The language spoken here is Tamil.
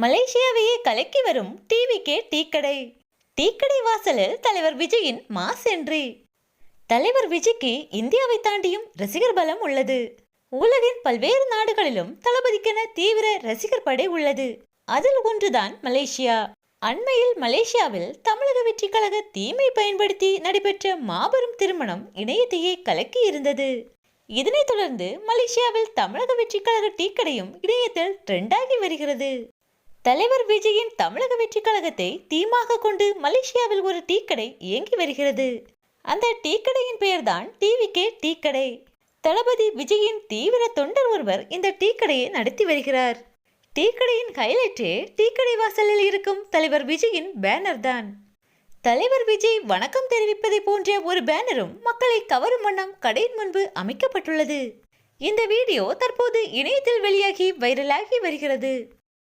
மலேசியாவையே கலக்கி வரும் டிவிகே டீக்கடை. டீக்கடை வாசலில் தலைவர் விஜயின் மாஸ் என்ட்ரி. தலைவர் விஜய்க்கு இந்தியாவை தாண்டியும் ரசிகர் பலம் உள்ளது. உலகின் பல்வேறு நாடுகளிலும் தளபதிக்கென தீவிர ரசிகர் படை உள்ளது. அதில் ஒன்றுதான் மலேசியா. அண்மையில் மலேசியாவில் தமிழக வெற்றி கழக தீமை பயன்படுத்தி நடைபெற்ற மாபெரும் திருமணம் இணையத்தையே கலக்கி இருந்தது. இதனைத் தொடர்ந்து மலேசியாவில் தமிழக வெற்றி கழக டீக்கடையும் இணையத்தில் ட்ரெண்டாகி வருகிறது. தலைவர் விஜயின் தமிழக வெற்றி கழகத்தை தீமாக கொண்டு மலேசியாவில் ஒரு டீக்கடை இயங்கி வருகிறது. அந்த டீக்கடையின் பெயர்தான் டிவிகே டீக்கடை. தளபதி விஜயின் தீவிர தொண்டர் ஒருவர் இந்த டீக்கடையை நடத்தி வருகிறார். டீக்கடையின் ஹைலைட்டே டீக்கடை வாசலில் இருக்கும் தலைவர் விஜயின் பேனர் தான். தலைவர் விஜய் வணக்கம் தெரிவிப்பதை போன்ற ஒரு பேனரும் மக்களை கவரும் வண்ணம் கடையின் முன்பு அமைக்கப்பட்டுள்ளது. இந்த வீடியோ தற்போது இணையத்தில் வெளியாகி வைரலாகி வருகிறது.